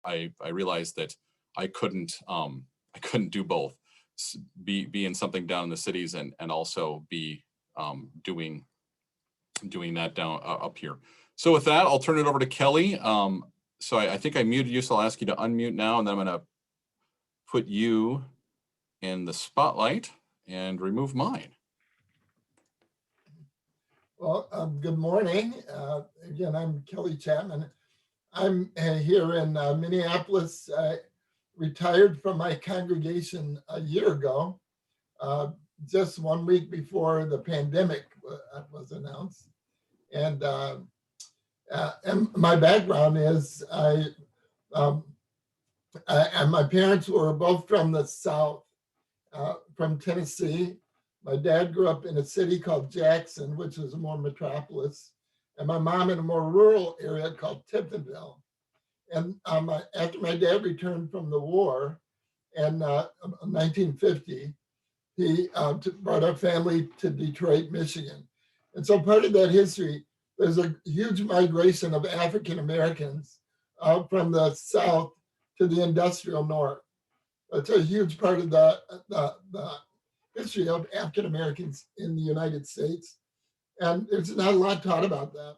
I realized that I couldn't do both, be in something down in the cities and also be doing that down up here. So with that, I'll turn it over to Kelly. So I think I muted you, so I'll ask you to unmute now, and then I'm going to put you in the spotlight and remove mine. Well, good morning. Again, I'm Kelly Chatman. I'm here in Minneapolis. I retired from my congregation a year ago, just 1 week before the pandemic was announced. And my background is my parents were both from the South, from Tennessee. My dad grew up in a city called Jackson, which is a more metropolis, and my mom in a more rural area called Tiptonville. And after my dad returned from the war in 1950, he brought our family to Detroit, Michigan. And so part of that history, there's a huge migration of African Americans from the South to the industrial North. It's a huge part of the history of African Americans in the United States. And there's not a lot taught about that.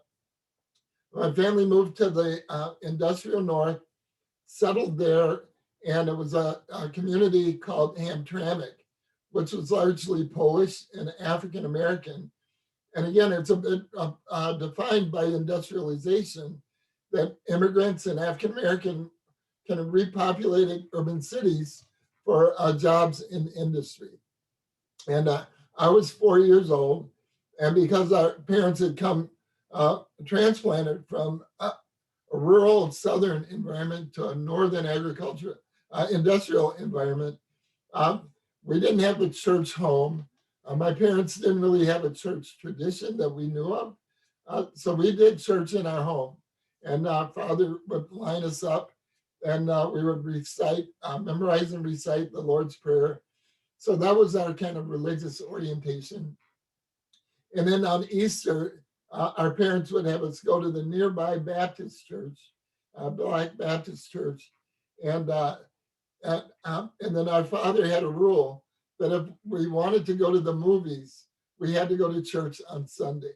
My family moved to the industrial North, settled there, and it was a community called Hamtramck, which was largely Polish and African American. And again, it's a bit defined by industrialization, that immigrants and African American kind of repopulated urban cities for jobs in industry. And I was 4 years old, and because our parents had come transplanted from a rural southern environment to a northern agriculture industrial environment, we didn't have a church home. My parents didn't really have a church tradition that we knew of, so we did church in our home. And Father would line us up, and we would memorize and recite the Lord's Prayer. So that was our kind of religious orientation. And then on Easter, our parents would have us go to the nearby Baptist church, Black Baptist church. And then our father had a rule that if we wanted to go to the movies, we had to go to church on Sunday.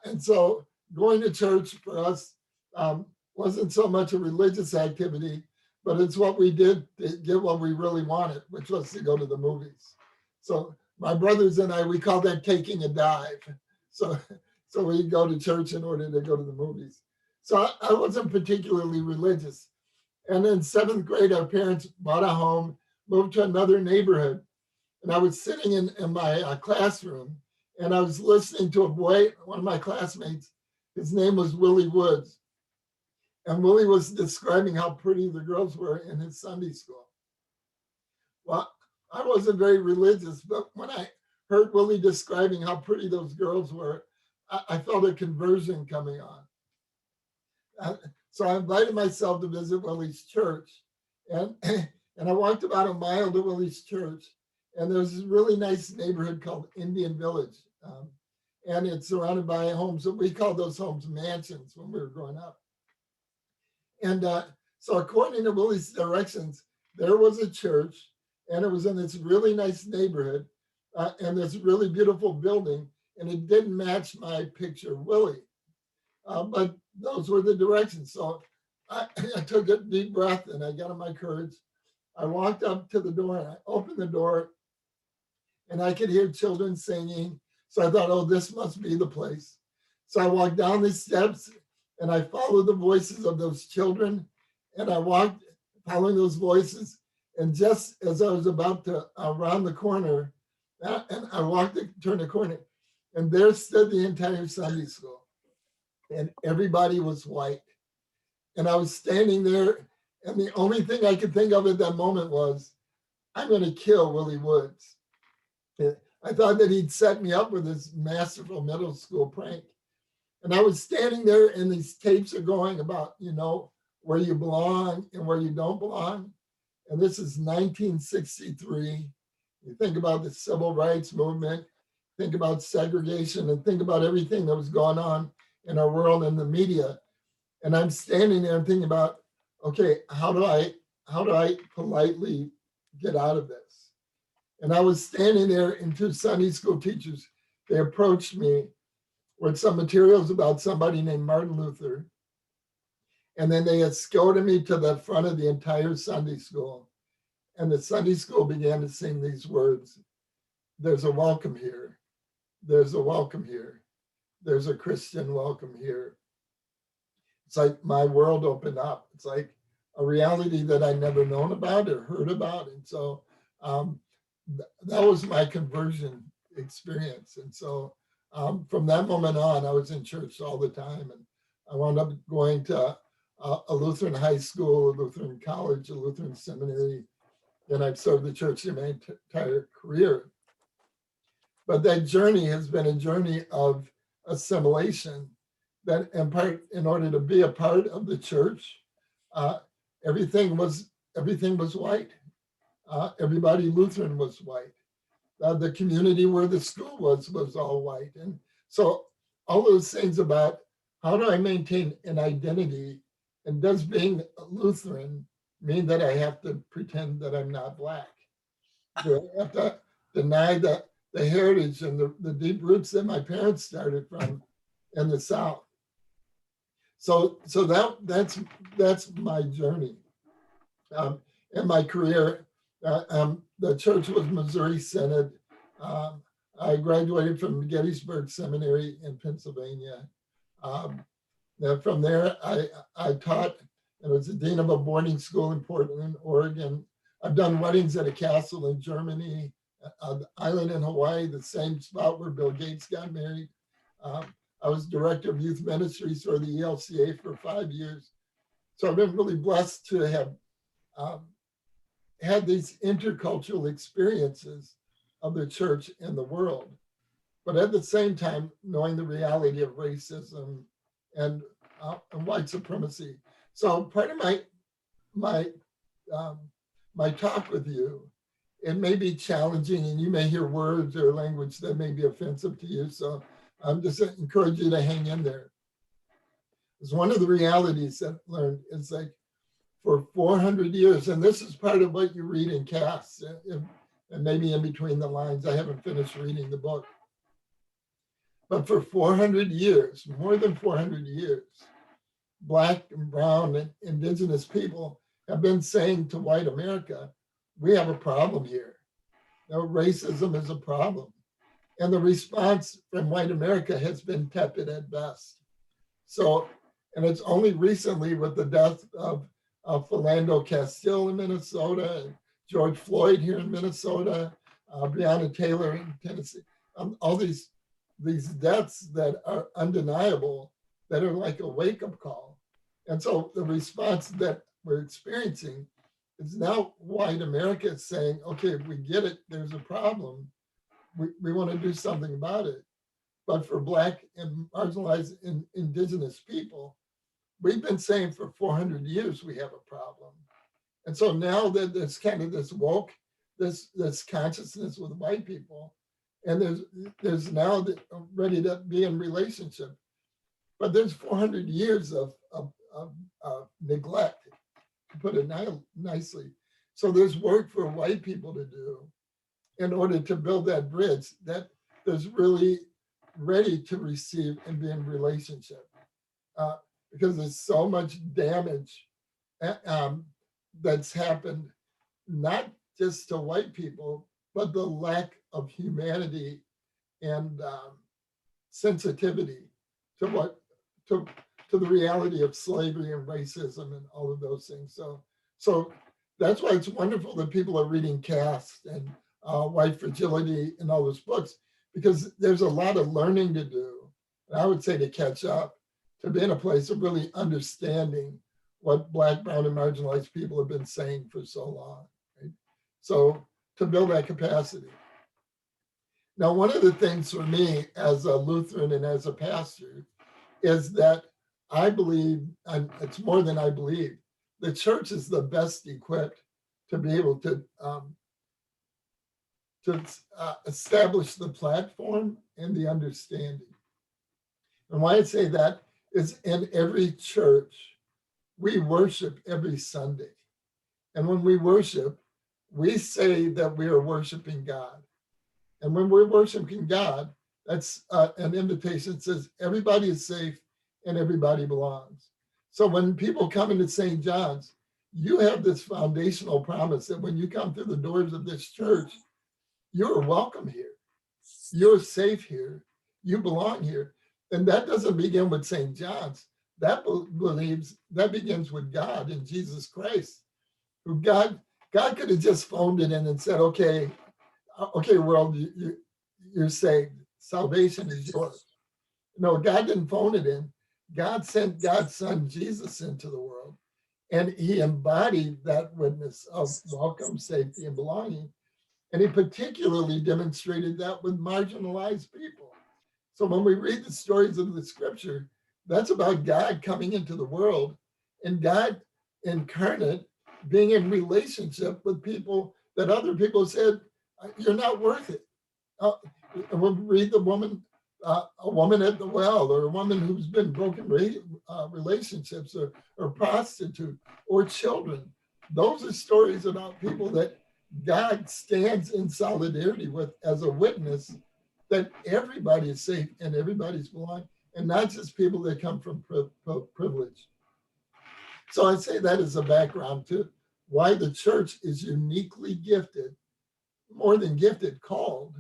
And so going to church for us wasn't so much a religious activity, but it's what we did to get what we really wanted, which was to go to the movies. So my brothers and I, we call that taking a dive. So we go to church in order to go to the movies. So I wasn't particularly religious. And in 7th grade, our parents bought a home, moved to another neighborhood. And I was sitting in my classroom, and I was listening to a boy, one of my classmates. His name was Willie Woods. And Willie was describing how pretty the girls were in his Sunday school. Well, I wasn't very religious, but when I heard Willie describing how pretty those girls were, I felt a conversion coming on. So I invited myself to visit Willie's church. And I walked about a mile to Willie's church. And there's this really nice neighborhood called Indian Village. And it's surrounded by homes. So we called those homes mansions when we were growing up. And so according to Willie's directions, there was a church, and it was in this really nice neighborhood and this really beautiful building, and it didn't match my picture of Willie. But those were the directions. So I took a deep breath and I got on my courage. I walked up to the door and I opened the door, and I could hear children singing. So I thought, oh, this must be the place. So I walked down the steps and I followed the voices of those children, and I walked following those voices. And just as I was about to round the corner, and I turned the corner, and there stood the entire Sunday school, and everybody was white. And I was standing there, and the only thing I could think of at that moment was, I'm going to kill Willie Woods. I thought that he'd set me up with this masterful middle school prank. And I was standing there, and these tapes are going about, where you belong and where you don't belong. And this is 1963. You think about the civil rights movement, think about segregation, and think about everything that was going on in our world and the media. And I'm standing there and thinking about, okay, how do I politely get out of this? And I was standing there, and two Sunday school teachers, they approached me with some materials about somebody named Martin Luther. And then they escorted me to the front of the entire Sunday school. And the Sunday school began to sing these words: there's a welcome here. There's a welcome here. There's a Christian welcome here. It's like my world opened up. It's like a reality that I never known about or heard about. And so um, that was my conversion experience. And so from that moment on, I was in church all the time. And I wound up going to a Lutheran high school, a Lutheran college, a Lutheran seminary, and I've served the church in my entire career. But that journey has been a journey of assimilation, that in order to be a part of the church, uh, everything was white. Everybody Lutheran was white. The community where the school was all white. And so all those things about how do I maintain an identity, and does being a Lutheran mean that I have to pretend that I'm not Black? Do I have to deny the heritage and the deep roots that my parents started from in the South? So that's my journey. In my career, the church was Missouri Synod. I graduated from Gettysburg Seminary in Pennsylvania. Then from there, I taught and was the dean of a boarding school in Portland, Oregon. I've done weddings at a castle in Germany, the island in Hawaii, the same spot where Bill Gates got married. I was director of youth ministries for the ELCA for 5 years. So I've been really blessed to have had these intercultural experiences of the church and the world, but at the same time, knowing the reality of racism and white supremacy. So part of my my talk with you, it may be challenging, and you may hear words or language that may be offensive to you. So I'm just encourage you to hang in there. It's one of the realities that I learned. It's like for 400 years, and this is part of what you read in Cass, and maybe in between the lines. I haven't finished reading the book. But for 400 years, more than 400 years, Black and brown and indigenous people have been saying to white America, we have a problem here. Racism is a problem. And the response from white America has been tepid at best. So, and it's only recently with the death of Philando Castile in Minnesota, and George Floyd here in Minnesota, Breonna Taylor in Tennessee, all these deaths that are undeniable, that are like a wake-up call. And so the response that we're experiencing is now white America is saying, okay, we get it, there's a problem. We want to do something about it. But for Black and marginalized and indigenous people, we've been saying for 400 years we have a problem. And so now that there's kind of this woke, this consciousness with white people, and there's now ready to be in relationship. But there's 400 years of neglect, to put it nicely. So there's work for white people to do in order to build that bridge that is really ready to receive and be in relationship. Because there's so much damage that's happened, not just to white people, but the lack of humanity and sensitivity to the reality of slavery and racism and all of those things. So that's why it's wonderful that people are reading Caste and White Fragility and all those books, because there's a lot of learning to do. And I would say to catch up, to be in a place of really understanding what Black, brown, and marginalized people have been saying for so long. Right? So to build that capacity. Now, one of the things for me as a Lutheran and as a pastor is that I believe, and it's more than I believe, the church is the best equipped to be able to establish the platform and the understanding. And why I say that is in every church, we worship every Sunday. And when we worship, we say that we are worshiping God. And when we're worshiping God, that's an invitation that says everybody is safe and everybody belongs. So when people come into St. John's, you have this foundational promise that when you come through the doors of this church, you're welcome here. You're safe here. You belong here. And that doesn't begin with St. John's. That begins with God and Jesus Christ, who God could have just phoned it in and said, okay, world, you're saved. Salvation is yours. No, God didn't phone it in. God sent God's son Jesus into the world, and he embodied that witness of welcome, safety, and belonging. And he particularly demonstrated that with marginalized people. So when we read the stories of the scripture, that's about God coming into the world and God incarnate being in relationship with people that other people said, you're not worth it. And we'll read the woman, a woman at the well, or a woman who's been broken relationships, or prostitute, or children. Those are stories about people that God stands in solidarity with as a witness that everybody is safe and everybody's belong, and not just people that come from privilege. So I say that as a background to why the church is uniquely gifted, more than gifted, called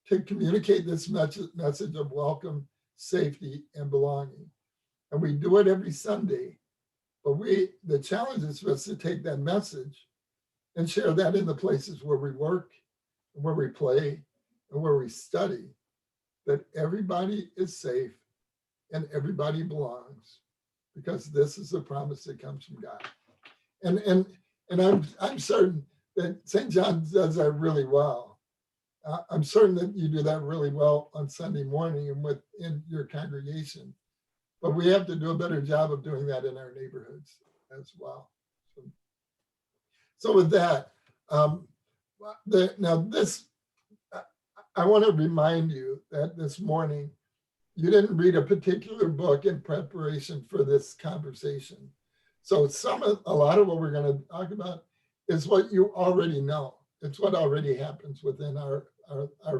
to communicate this message of welcome, safety, and belonging. And we do it every Sunday, but the challenge is for us to take that message and share that in the places where we work, and where we play, and where we study, that everybody is safe and everybody belongs, because this is the promise that comes from God. And I'm certain that St. John does that really well. I'm certain that you do that really well on Sunday morning and within your congregation. But we have to do a better job of doing that in our neighborhoods as well. So with that, I want to remind you that this morning, you didn't read a particular book in preparation for this conversation. So a lot of what we're going to talk about is what you already know. It's what already happens within our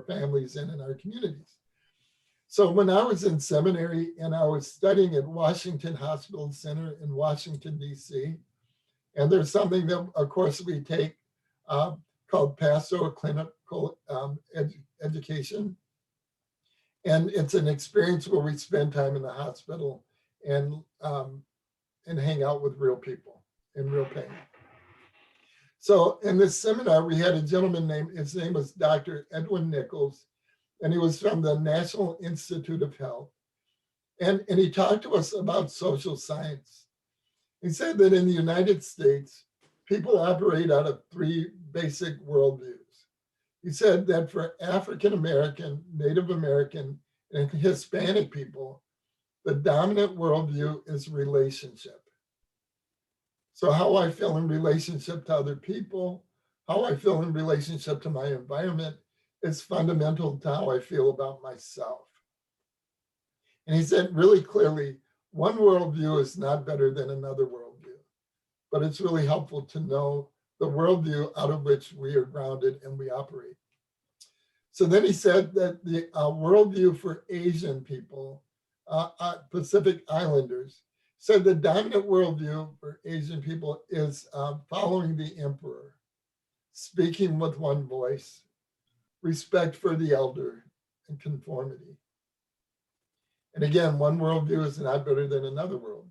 families and in our communities. So when I was in seminary and I was studying at Washington Hospital Center in Washington, D.C., and there's something that, of course, we take called pastoral clinical education. And it's an experience where we spend time in the hospital and hang out with real people in real pain. So in this seminar, we had a gentleman his name was Dr. Edwin Nichols, and he was from the National Institute of Health. And he talked to us about social science. He said that in the United States, people operate out of three basic worldviews. He said that for African American, Native American, and Hispanic people, the dominant worldview is relationship. So how I feel in relationship to other people, how I feel in relationship to my environment is fundamental to how I feel about myself. And he said really clearly, one worldview is not better than another worldview, but it's really helpful to know the worldview out of which we are grounded and we operate. So then he said that the worldview for Asian people, Pacific Islanders, said the dominant worldview for Asian people is following the emperor, speaking with one voice, respect for the elder, and conformity. And again, one worldview is not better than another worldview.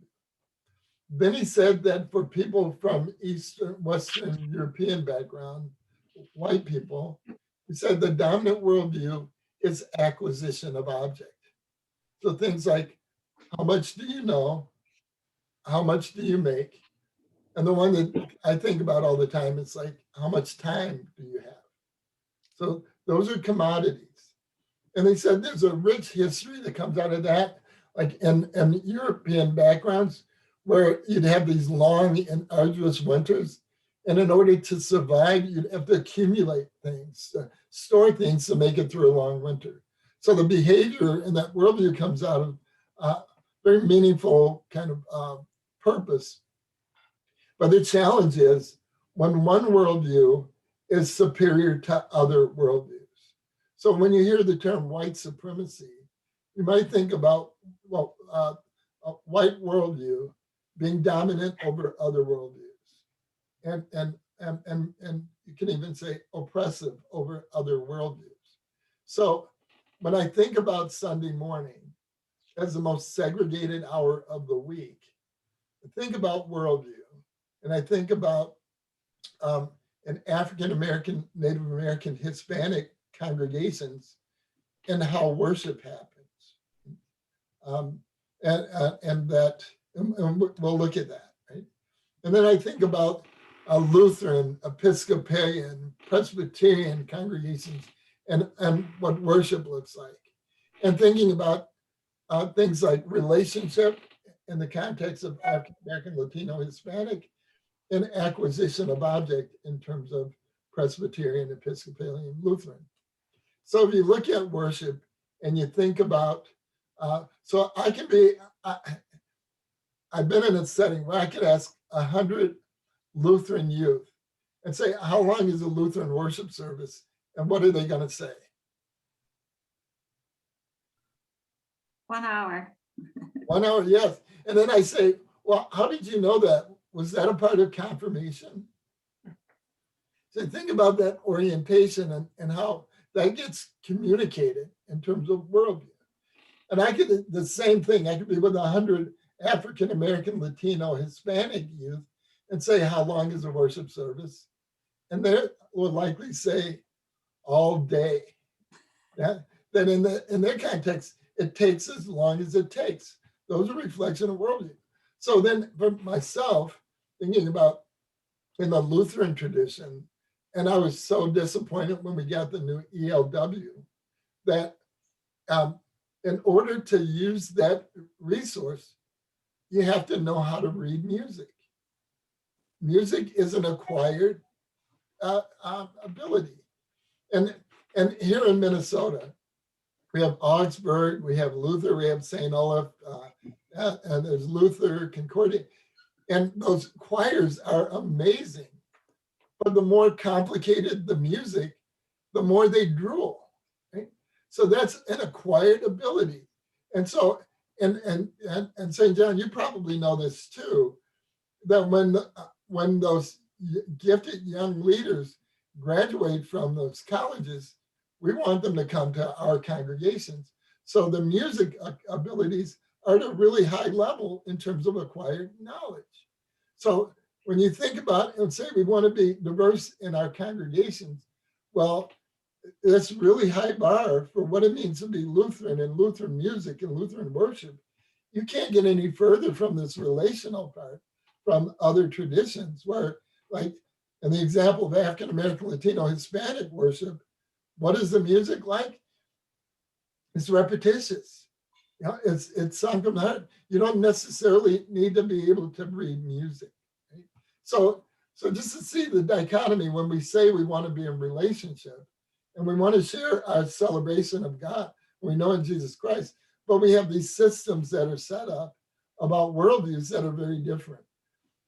Then he said that for people from Western European background, white people, he said the dominant worldview is acquisition of object. So things like, how much do you know? How much do you make? And the one that I think about all the time is like, how much time do you have? So those are commodities. And they said there's a rich history that comes out of that, like in European backgrounds, where you'd have these long and arduous winters. And in order to survive, you'd have to accumulate things, store things to make it through a long winter. So the behavior in that worldview comes out of very meaningful kind of purpose. But the challenge is when one worldview is superior to other worldviews. So when you hear the term white supremacy, you might think about, well, a white worldview being dominant over other worldviews. And you can even say oppressive over other worldviews. So when I think about Sunday morning as the most segregated hour of the week, I think about worldview, and I think about an African American, Native American, Hispanic congregations and how worship happens. And we'll look at that, right? And then I think about Lutheran, Episcopalian, Presbyterian congregations and what worship looks like. And thinking about things like relationship in the context of African American, Latino, Hispanic, and acquisition of object in terms of Presbyterian, Episcopalian, Lutheran. So if you look at worship and you think about, so I can be, I've been in a setting where I could ask 100 Lutheran youth and say, how long is a Lutheran worship service? And what are they going to say? 1 hour. 1 hour, yes. And then I say, well, how did you know that? Was that a part of confirmation? So think about that orientation and how that gets communicated in terms of worldview. And I could, the same thing, I could be with 100 African American, Latino, Hispanic youth and say, how long is a worship service? And they will likely say, all day. That in their context, it takes as long as it takes. Those are reflection of worldview. So then for myself, thinking about in the Lutheran tradition, and I was so disappointed when we got the new ELW, that in order to use that resource, you have to know how to read music. Music is an acquired ability. And here in Minnesota, we have Augsburg, we have Luther, we have St. Olaf, and there's Luther, Concordia, and those choirs are amazing. But the more complicated the music, the more they drool, right? So that's an acquired ability. And so, and St. John, you probably know this too, that when those gifted young leaders graduate from those colleges, we want them to come to our congregations. So the music abilities are at a really high level in terms of acquired knowledge. So when you think about and say we want to be diverse in our congregations, well, that's really high bar for what it means to be Lutheran and Lutheran music and Lutheran worship. You can't get any further from this relational part from other traditions where, like in the example of African American, Latino, Hispanic worship, what is the music like? It's repetitious. You know, it's sung from the heart. You don't necessarily need to be able to read music. Right? So just to see the dichotomy when we say we want to be in relationship and we want to share our celebration of God, we know in Jesus Christ, but we have these systems that are set up about worldviews that are very different.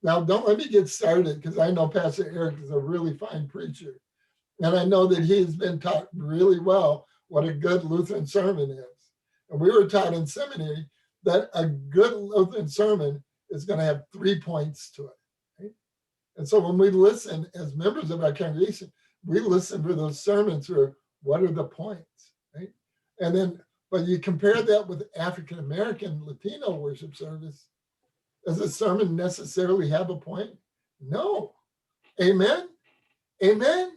Now, don't let me get started because I know Pastor Eric is a really fine preacher. And I know that he has been taught really well what a good Lutheran sermon is. And we were taught in seminary that a good Lutheran sermon is going to have 3 points to it. Right? And so when we listen as members of our congregation, we listen for those sermons for what are the points, right? And then, but you compare that with African American Latino worship service, does a sermon necessarily have a point? No. Amen? Amen?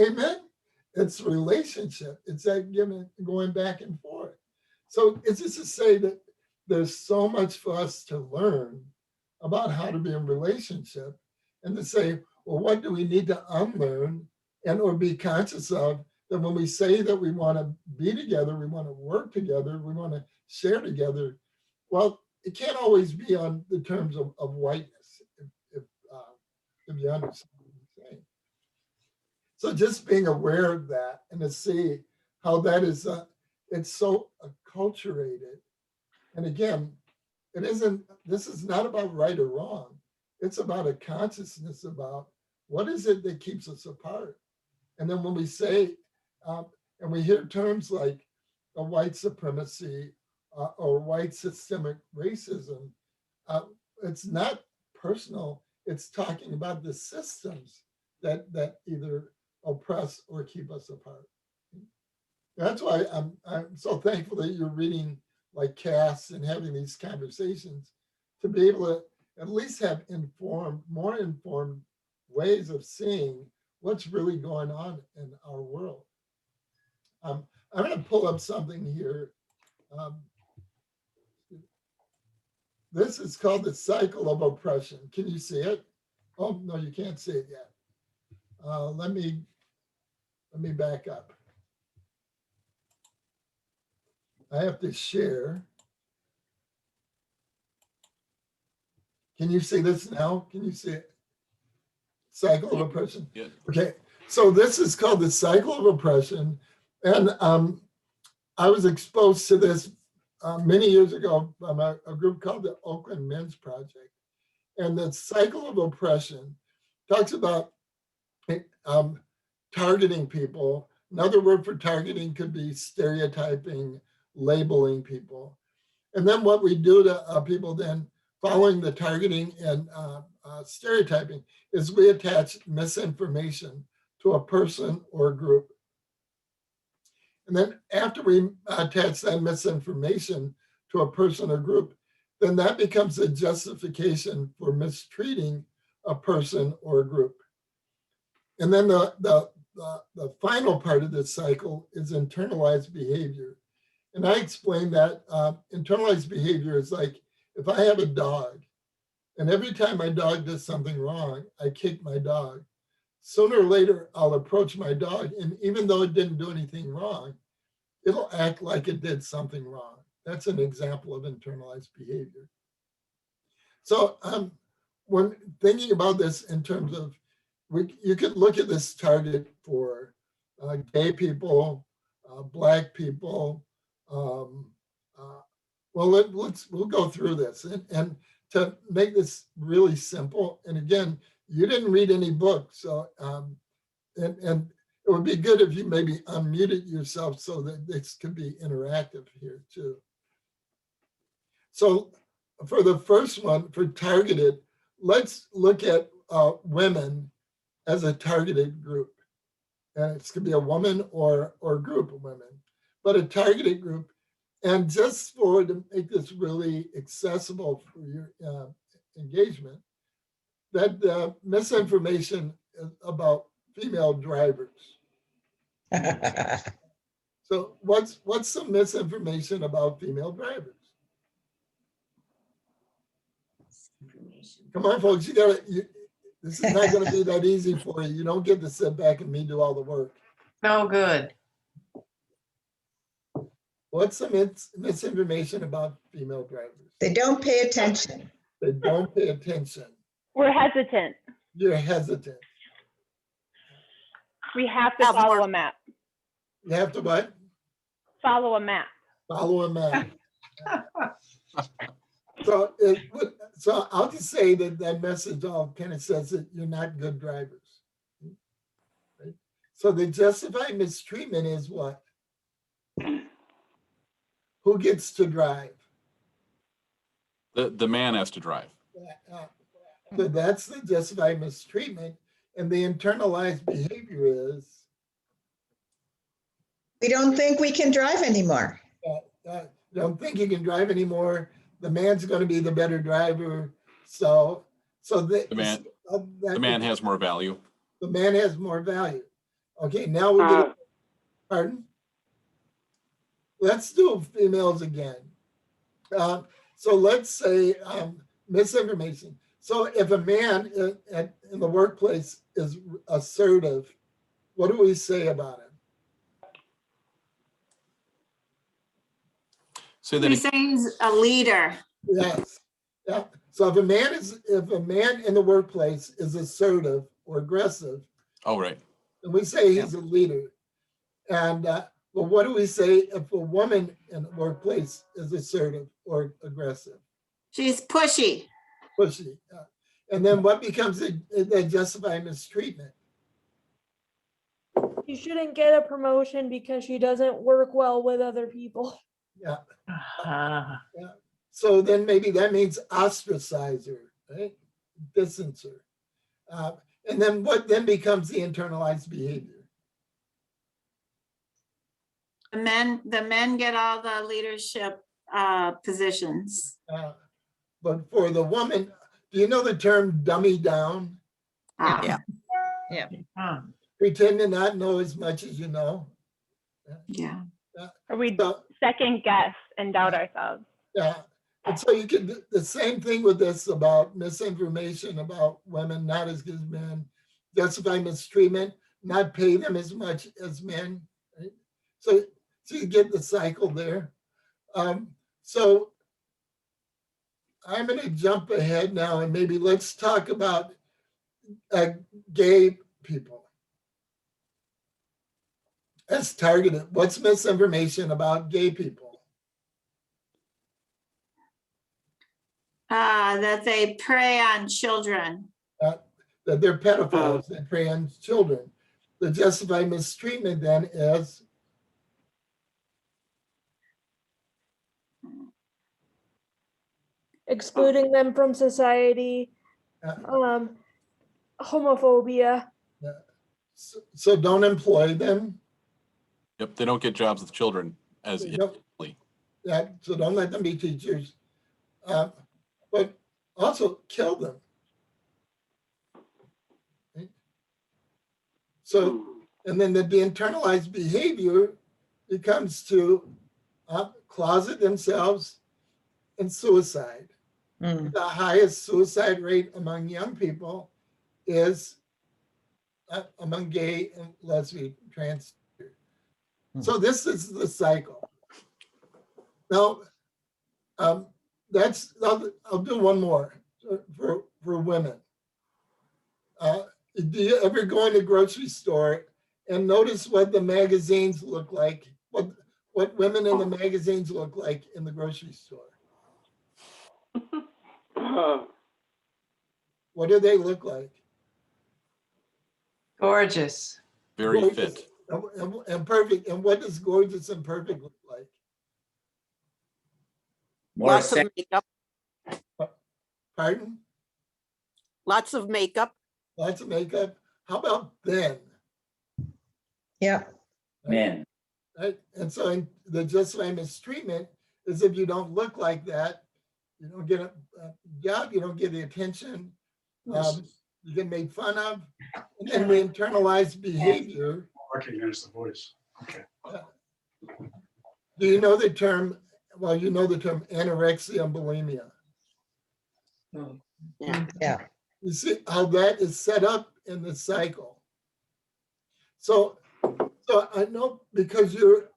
Amen. It's relationship. It's that giving, going back and forth. So it's just to say that there's so much for us to learn about how to be in relationship and to say, well, what do we need to unlearn and or be conscious of that when we say that we want to be together, we want to work together, we want to share together. Well, it can't always be on the terms of whiteness, if you understand what I'm saying. So just being aware of that and to see how that is, it's so acculturated. And again, this is not about right or wrong. It's about a consciousness about what is it that keeps us apart. And then when we say, and we hear terms like a white supremacy or white systemic racism, it's not personal. It's talking about the systems that either oppress or keep us apart. That's why I'm so thankful that you're reading like Cass and having these conversations to be able to at least have more informed ways of seeing what's really going on in our world. I'm going to pull up something here. This is called the cycle of oppression. Can you see it? Oh, no, you can't see it yet. Let me back up. I have to share. Can you see this now? Can you see it? Cycle of oppression. Yeah. Okay, so this is called the cycle of oppression. And I was exposed to this many years ago by a group called the Oakland Men's Project. And the cycle of oppression talks about targeting people. Another word for targeting could be stereotyping, labeling people. And then what we do to people then following the targeting and stereotyping is we attach misinformation to a person or a group. And then after we attach that misinformation to a person or group, then that becomes a justification for mistreating a person or a group. And then the final part of this cycle is internalized behavior. And I explained that internalized behavior is like if I have a dog and every time my dog does something wrong, I kick my dog. Sooner or later, I'll approach my dog. And even though it didn't do anything wrong, it'll act like it did something wrong. That's an example of internalized behavior. So when thinking about this in terms of, you could look at this target for gay people, Black people. Well, we'll go through this and to make this really simple. And again, you didn't read any books, so and it would be good if you maybe unmuted yourself so that this could be interactive here too. So for the first one, for targeted, let's look at women as a targeted group. And it could be a woman or a group of women, but a targeted group. And just to make this really accessible for your engagement, that misinformation about female drivers. So what's some misinformation about female drivers? Come on, folks, this is not going to be that easy for you. You don't get to sit back and me do all the work. Oh, good. What's some misinformation about female drivers? They don't pay attention. They don't pay attention. We're hesitant. You're hesitant. We have to follow a map. You have to what? Follow a map. Follow a map. So I'll just say that message all kind of says that you're not good drivers. Right? So the justified mistreatment is what? Who gets to drive? The man has to drive. So that's the justified mistreatment. And the internalized behavior is? We don't think we can drive anymore. Don't think you can drive anymore. The man's going to be the better driver. So the man has more value. The man has more value. Okay, now we're going to, pardon? Let's do females again. So let's say misinformation. So if a man in the workplace is assertive, what do we say about him? So that He's saying he's a leader. Yes. Yeah. So if a man in the workplace is assertive or aggressive, oh right, then we say he's a leader. And well, what do we say if a woman in the workplace is assertive or aggressive? She's pushy. pushy. And then what becomes the justifying mistreatment? You shouldn't get a promotion because she doesn't work well with other people. Yeah. Uh-huh. So then maybe that means ostracize her, right? Distance her. And then what then becomes the internalized behavior? The men get all the leadership positions. But for the woman, do you know the term dummy down? Yeah. Huh. Pretend to not know as much as you know. Yeah. Or we So, second guess and doubt ourselves. yeah. And so you can do the same thing with this about misinformation about women, not as good as men, justify mistreatment, not pay them as much as men. Right? So you get the cycle there. So I'm going to jump ahead now and maybe let's talk about gay people as targeted. What's misinformation about gay people? That they prey on children. That they're pedophiles, they prey on children. The justified mistreatment then is Excluding them from society, homophobia. so don't employ them. Yep, they don't get jobs with children as Yep. easily. Yeah, so don't let them be teachers. But also kill them. Right? So, and then the internalized behavior becomes to closet themselves in suicide. Mm. The highest suicide rate among young people is among gay and lesbian, trans. So this is the cycle. Now, I'll do one more for women. Do you ever go in a grocery store and notice what the magazines look like? What women in the magazines look like in the grocery store? What do they look like? Gorgeous. Very Gorgeous fit. and perfect. And what does gorgeous and perfect look like? Lots of makeup, Pardon? lots of makeup. Lots of makeup. How about thin? Yeah. Man, Right? And so the justified mistreatment is if you don't look like that, you don't get a job, you don't get the attention, you get made fun of, and then the internalized behavior. Recognize the voice. Okay. Do you know the term? Well, you know the term anorexia and bulimia. Yeah. You see how that is set up in the cycle. So I know because you're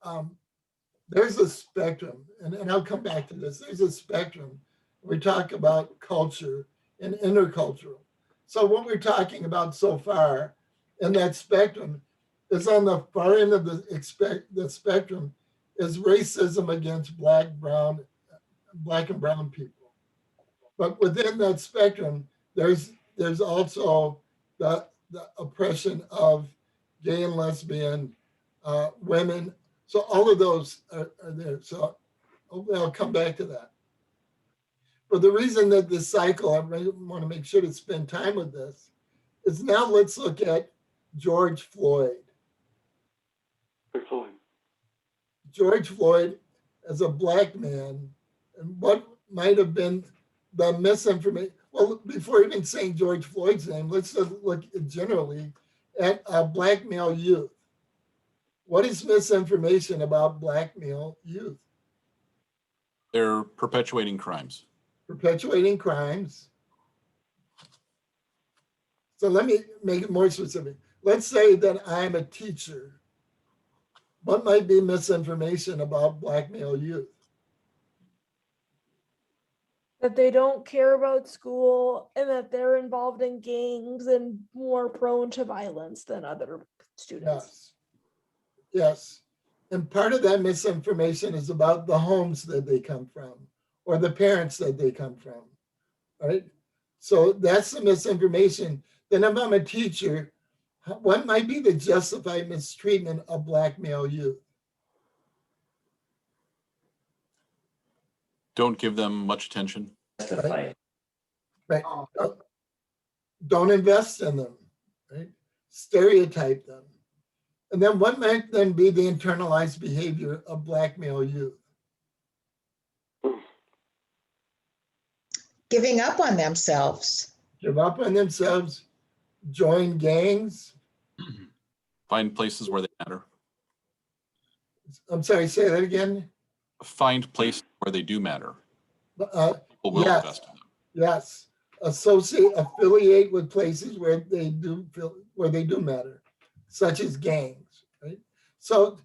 there's a spectrum, and I'll come back to this. There's a spectrum. We talk about culture and intercultural. So what we're talking about so far in that spectrum is on the far end of the spectrum is racism against black and brown people. But within that spectrum, there's also the oppression of gay and lesbian women. So all of those are there. So I'll come back to that. But the reason that this cycle, I really want to make sure to spend time with this, is now let's look at George Floyd. George Floyd as a black man, and what might have been the misinformation. Well, before even saying George Floyd's name, let's just look generally at black male youth. What is misinformation about black male youth? They're perpetuating crimes. Perpetuating crimes. So let me make it more specific. Let's say that I'm a teacher. What might be misinformation about black male youth? That they don't care about school and that they're involved in gangs and more prone to violence than other students. Yes. And part of that misinformation is about the homes that they come from or the parents that they come from, right? So that's the misinformation. Then if I'm a teacher, what might be the justified mistreatment of Black male youth? Don't give them much attention. Right? Right. Don't invest in them, right? Stereotype them. And then what might then be the internalized behavior of Black male youth? Giving up on themselves. Give up on themselves, join gangs. Find places where they matter. I'm sorry, say that again. Find places where they do matter. People will Yes, invest in them. yes. Affiliate with places where they do matter, such as gangs, right? So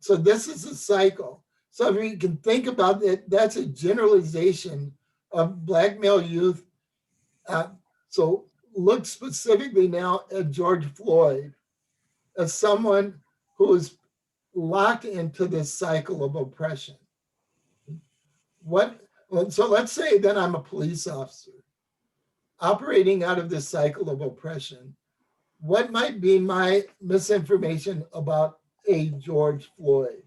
this is a cycle. So if you can think about it, that's a generalization of Black male youth. So look specifically now at George Floyd as someone who is locked into this cycle of oppression. So let's say that I'm a police officer operating out of this cycle of oppression. What might be my misinformation about a George Floyd?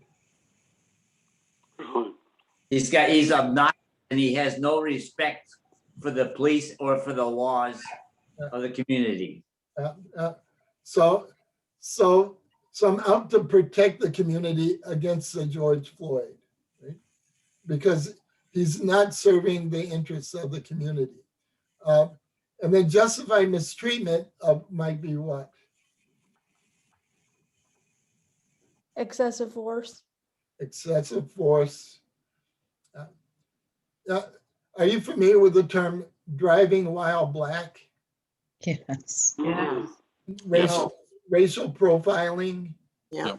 He's obnoxious and he has no respect for the police or for the laws of the community. So I'm out to protect the community against the George Floyd, right? Because he's not serving the interests of the community. And then justified mistreatment might be what? Excessive force. Excessive force. Are you familiar with the term driving while Black? Yes. Yes. Racial profiling. Yeah.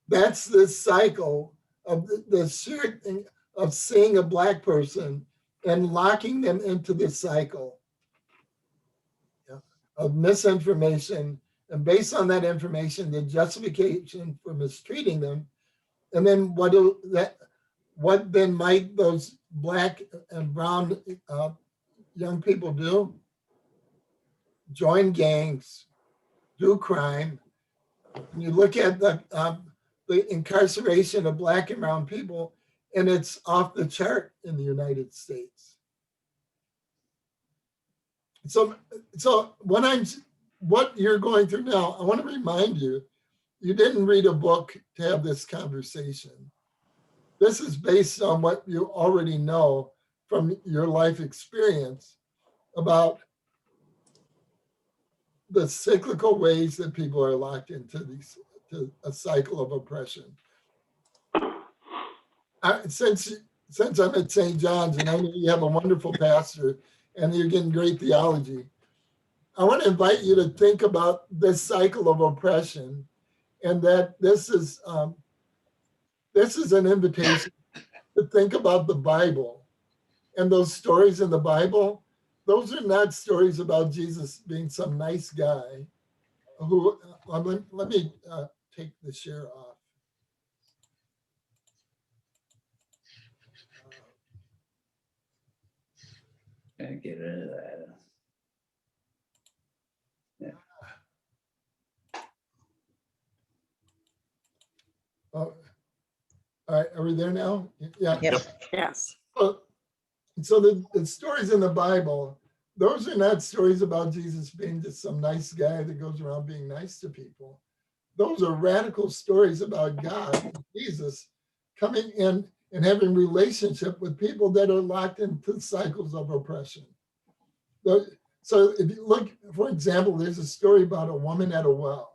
That's the cycle of the certain of seeing a Black person and locking them into this cycle of misinformation. And based on that information, the justification for mistreating them. And then what then might those Black and brown young people do? Join gangs, do crime. When you look at the incarceration of Black and brown people, and it's off the chart in the United States. So what you're going through now, I want to remind you, you didn't read a book to have this conversation. This is based on what you already know from your life experience about the cyclical ways that people are locked into a cycle of oppression. Since I'm at St. John's and I know you have a wonderful pastor and you're getting great theology, I want to invite you to think about this cycle of oppression, and that this is an invitation to think about the Bible and those stories in the Bible. Those are not stories about Jesus being some nice guy who, let me take the share off. Gonna get rid of that. All right, are we there now? Yeah. Yep. Yes. So the stories in the Bible, those are not stories about Jesus being just some nice guy that goes around being nice to people. Those are radical stories about God, Jesus, coming in and having relationship with people that are locked into cycles of oppression. So if you look, for example, there's a story about a woman at a well.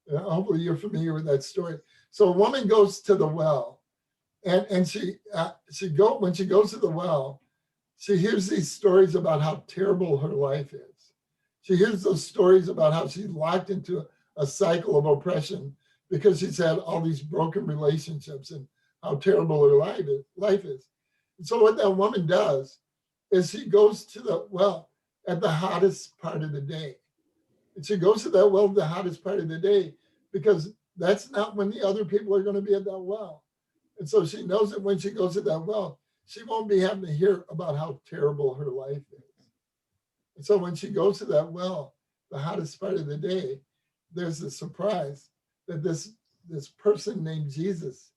Hopefully you're familiar with that story. So a woman goes to the well, and when she goes to the well, she hears these stories about how terrible her life is. She hears those stories about how she's locked into a cycle of oppression because she's had all these broken relationships and how terrible her life is. And so what that woman does is she goes to the well at the hottest part of the day. And she goes to that well the hottest part of the day because that's not when the other people are going to be at that well. And so she knows that when she goes to that well, she won't be having to hear about how terrible her life is. And so when she goes to that well, the hottest part of the day, there's a surprise that this person named Jesus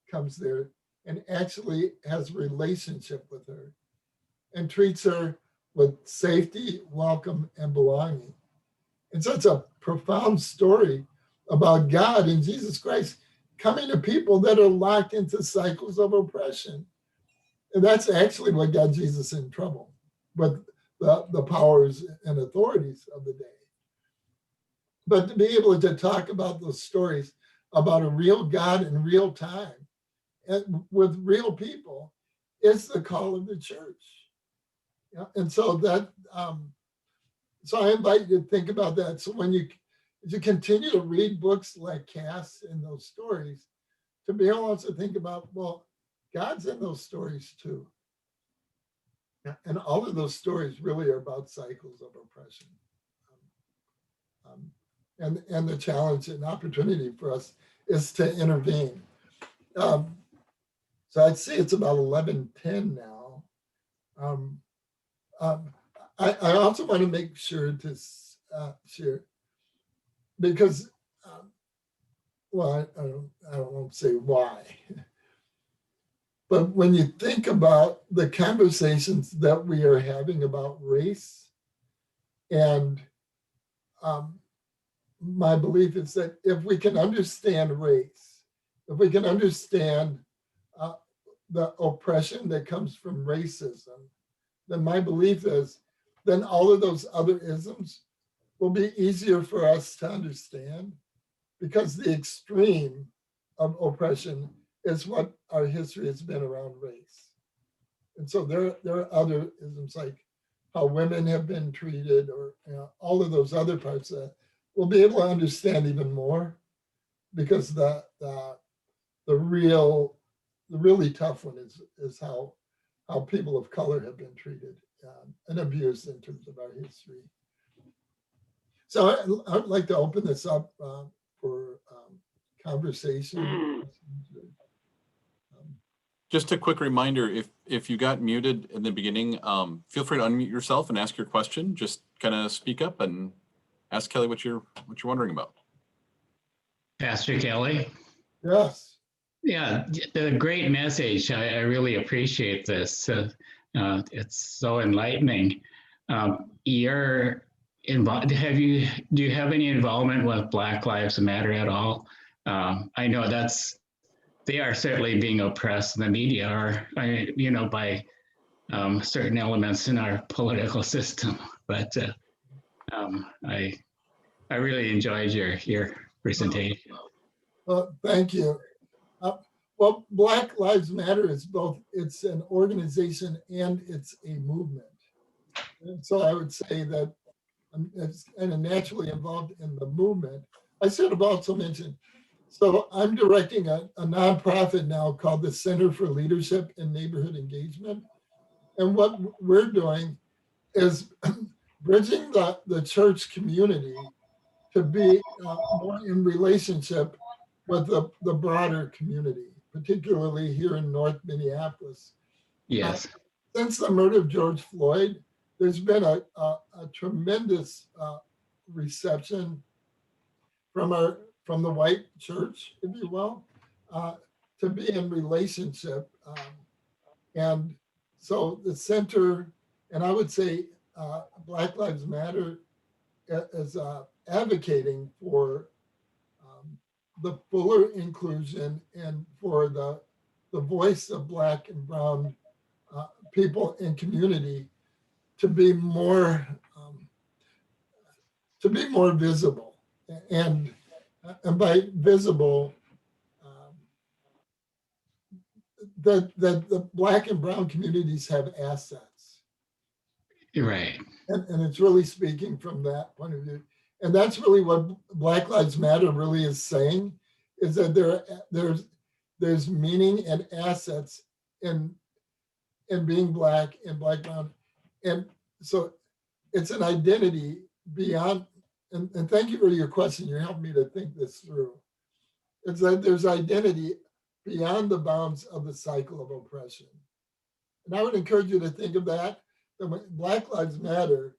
comes there and actually has a relationship with her and treats her with safety, welcome, and belonging. And so it's a profound story about God and Jesus Christ coming to people that are locked into cycles of oppression. And that's actually what got Jesus in trouble with the powers and authorities of the day. But to be able to talk about those stories about a real God in real time and with real people is the call of the church. Yeah, and so that, so I invite you to think about that. So when you continue to read books like Cass and those stories, to be able to think about, well, God's in those stories too. Yeah, and all of those stories really are about cycles of oppression. And the challenge and opportunity for us is to intervene. So I'd say it's about 11:10 now. I also want to make sure to share, because, well, I won't say why. But when you think about the conversations that we are having about race, and my belief is that if we can understand race, if we can understand the oppression that comes from racism, then my belief is then all of those other isms will be easier for us to understand, because the extreme of oppression is what our history has been around race. And so there are other isms like how women have been treated, or all of those other parts that we'll be able to understand even more, because the really tough one is how people of color have been treated and abused in terms of our history. So I'd like to open this up for conversation. Just a quick reminder, if you got muted in the beginning, feel free to unmute yourself and ask your question. Just kind of speak up and ask Kelly what you're wondering about. Pastor Kelly. Yes. Yeah, a great message. I really appreciate this. It's so enlightening. You're involved. Do you have any involvement with Black Lives Matter at all? I know they are certainly being oppressed in the media, or by certain elements in our political system. But I really enjoyed your presentation. Well, thank you. Well, Black Lives Matter is both, it's an organization and it's a movement. And so I would say that it's kind of naturally involved in the movement. I should have also mentioned, so I'm directing a nonprofit now called the Center for Leadership and Neighborhood Engagement. And what we're doing is bridging the church community to be more in relationship with the broader community, particularly here in North Minneapolis. Yes. Since the murder of George Floyd, there's been a tremendous reception from the white church, if you will, to be in relationship. And so the center, and I would say Black Lives Matter is advocating for the fuller inclusion and for the voice of Black and Brown people and community to be more visible. And by visible, that the Black and Brown communities have assets. Right. And it's really speaking from that point of view. And that's really what Black Lives Matter really is saying, is that there's meaning and assets in being Black and Black Brown. And so it's an identity beyond, and thank you for your question. You helped me to think this through. It's that there's identity beyond the bounds of the cycle of oppression. And I would encourage you to think of that. Black Lives Matter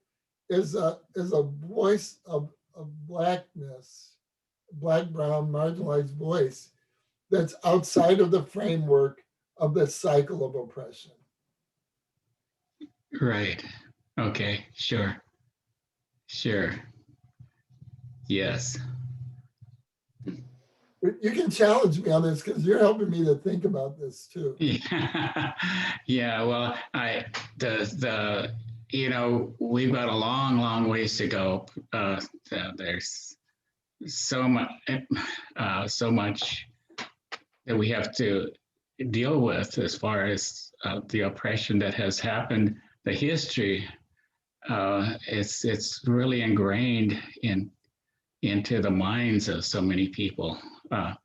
is a voice of blackness, black, brown, marginalized voice that's outside of the framework of the cycle of oppression. Right. Okay. Sure. Sure. Yes. You can challenge me on this because you're helping me to think about this too. Yeah. Yeah. Well, we've got a long, long ways to go. There's so much that we have to deal with as far as the oppression that has happened, the history. It's really ingrained into the minds of so many people. I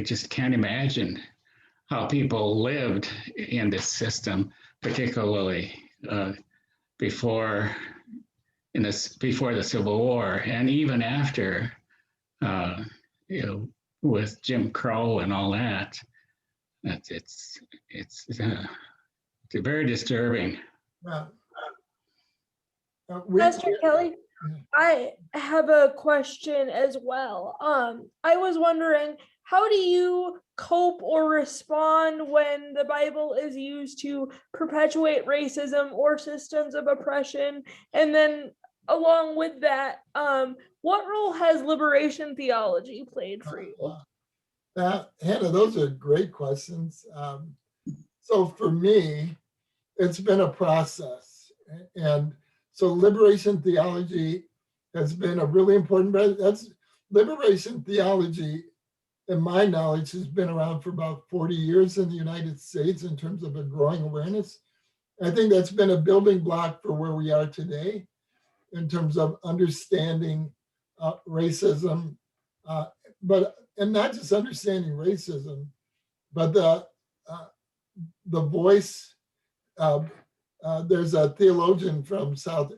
just can't imagine how people lived in this system, particularly before the Civil War, and even after, with Jim Crow and all that. It's very disturbing. Pastor Kelly, I have a question as well. I was wondering, how do you cope or respond when the Bible is used to perpetuate racism or systems of oppression? And then along with that, what role has liberation theology played for you? Hannah, those are great questions. So for me, it's been a process. And so liberation theology has been a really important, liberation theology, in my knowledge, has been around for about 40 years in the United States in terms of a growing awareness. I think that's been a building block for where we are today in terms of understanding racism, and not just understanding racism, but the voice. There's a theologian from South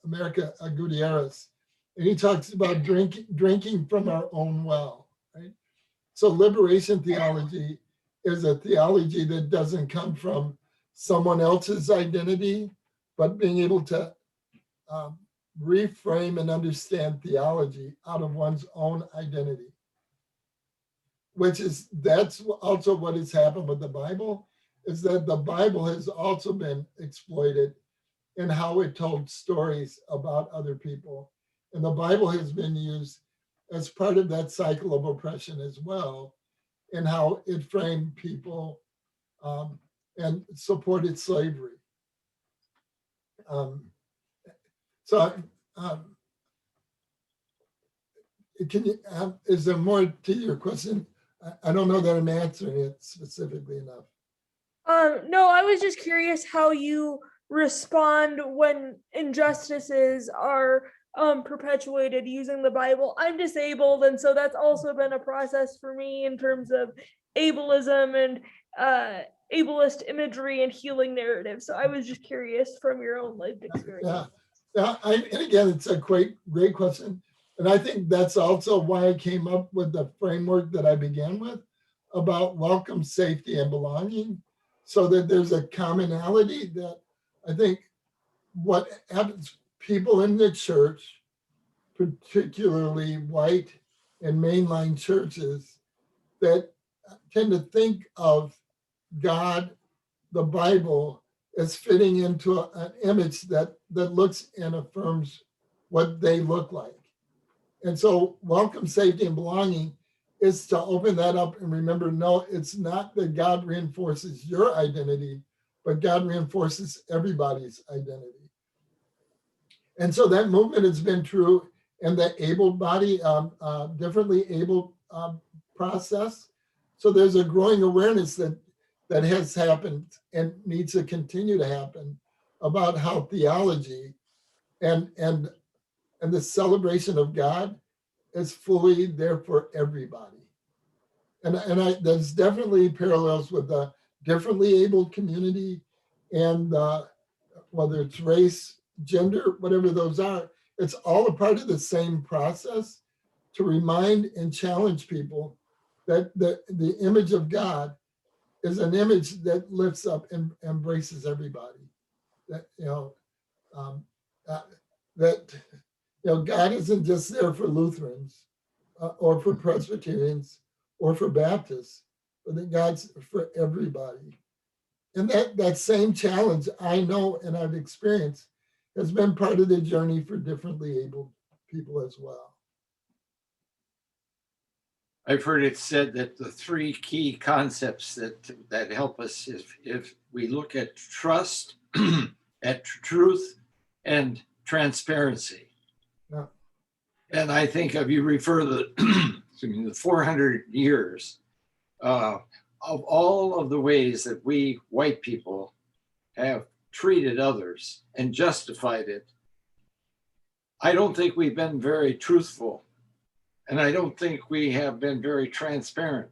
America, Gutierrez, and he talks about drinking from our own well, right? So liberation theology is a theology that doesn't come from someone else's identity, but being able to reframe and understand theology out of one's own identity. That's also what has happened with the Bible, is that the Bible has also been exploited in how it told stories about other people. And the Bible has been used as part of that cycle of oppression as well, in how it framed people and supported slavery. Is there more to your question? I don't know that I'm answering it specifically enough. No, I was just curious how you respond when injustices are perpetuated using the Bible. I'm disabled, and so that's also been a process for me in terms of ableism and ableist imagery and healing narratives. So I was just curious from your own lived experience. And again, it's a great question. And I think that's also why I came up with the framework that I began with about welcome, safety, and belonging, so that there's a commonality that I think what happens, people in the church, particularly white and mainline churches, that tend to think of God, the Bible, as fitting into an image that looks and affirms what they look like. And so welcome, safety, and belonging is to open that up and remember, no, it's not that God reinforces your identity, but God reinforces everybody's identity. And so that movement has been true in the abled body, differently abled process. So there's a growing awareness that has happened and needs to continue to happen about how theology and the celebration of God is fully there for everybody. And there's definitely parallels with the differently abled community, and whether it's race, gender, whatever those are, it's all a part of the same process to remind and challenge people that the image of God is an image that lifts up and embraces everybody. That, God isn't just there for Lutherans or for Presbyterians or for Baptists, but that God's for everybody. And that same challenge I know and I've experienced has been part of the journey for differently abled people as well. I've heard it said that the three key concepts that help us is if we look at trust, at truth, and transparency. Yeah. And I think if you refer the 400 years of all of the ways that we white people have treated others and justified it, I don't think we've been very truthful. And I don't think we have been very transparent.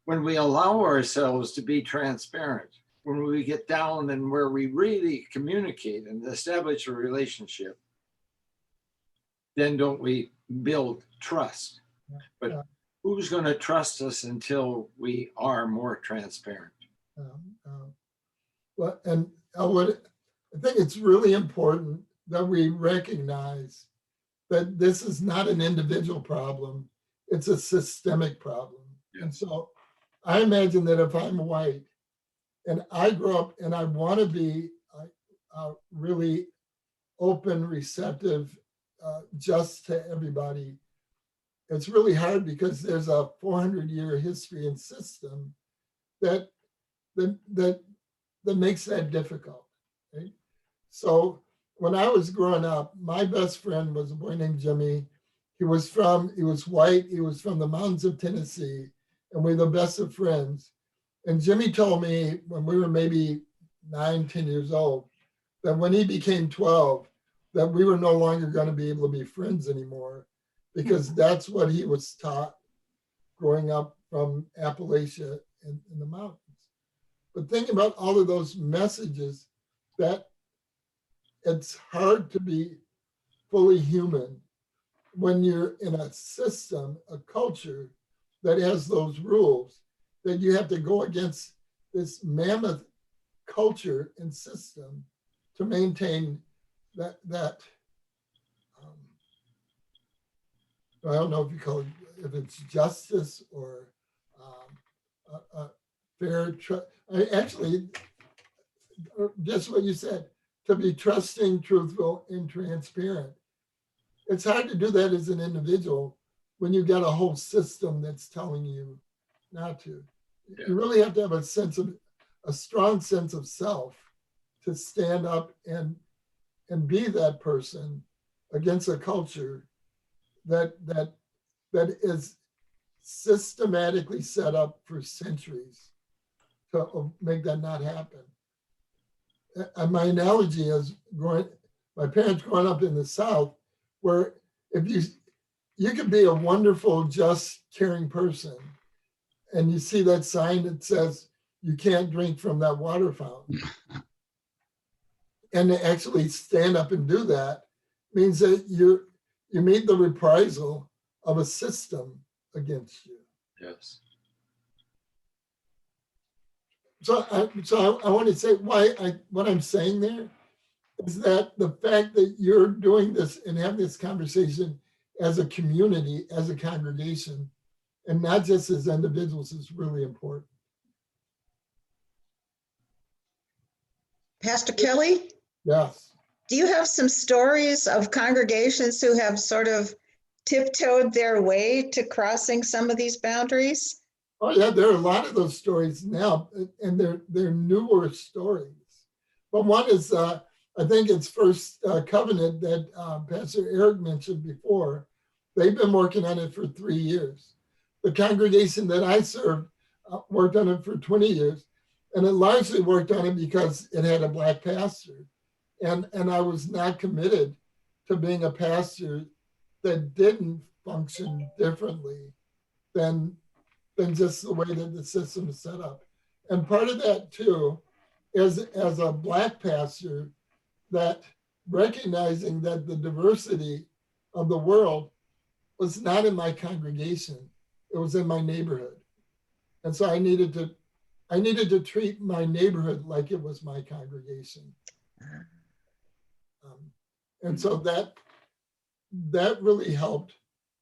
When we allow ourselves to be transparent, when we get down and where we really communicate and establish a relationship, then don't we build trust? But who's going to trust us until we are more transparent? Well, and Elwood, I think it's really important that we recognize that this is not an individual problem, it's a systemic problem. Yeah. And so I imagine that if I'm white and I grow up and I want to be really open, receptive, just to everybody, it's really hard because there's a 400-year history and system that makes that difficult, right? So when I was growing up, my best friend was a boy named Jimmy. He was white, he was from the mountains of Tennessee, and we're the best of friends. And Jimmy told me when we were maybe 9, 10 years old, that when he became 12, that we were no longer going to be able to be friends anymore, because that's what he was taught growing up from Appalachia in the mountains. But think about all of those messages that it's hard to be fully human when you're in a system, a culture that has those rules, that you have to go against this mammoth culture and system to maintain that I don't know if you call it, if it's justice or fair, actually, just what you said, to be trusting, truthful, and transparent. It's hard to do that as an individual when you got a whole system that's telling you not to. Yeah. You really have to have a strong sense of self to stand up and be that person against a culture that is systematically set up for centuries to make that not happen. And my analogy is my parents growing up in the South, where if you could be a wonderful, just, caring person, and you see that sign that says you can't drink from that water fountain, and to actually stand up and do that means that you meet the reprisal of a system against you. Yes. So I want to say what I'm saying there is that the fact that you're doing this and having this conversation as a community, as a congregation, and not just as individuals is really important. Pastor Kelly, Yes. do you have some stories of congregations who have sort of tiptoed their way to crossing some of these boundaries? Oh yeah, there are a lot of those stories now, and they're newer stories. But one is, I think it's First Covenant that Pastor Eric mentioned before. They've been working on it for 3 years. The congregation that I served worked on it for 20 years, and it largely worked on it because it had a Black pastor. And I was not committed to being a pastor that didn't function differently than just the way that the system is set up. And part of that too is, as a Black pastor, that recognizing that the diversity of the world was not in my congregation, it was in my neighborhood. And so I needed to treat my neighborhood like it was my congregation. And so that really helped.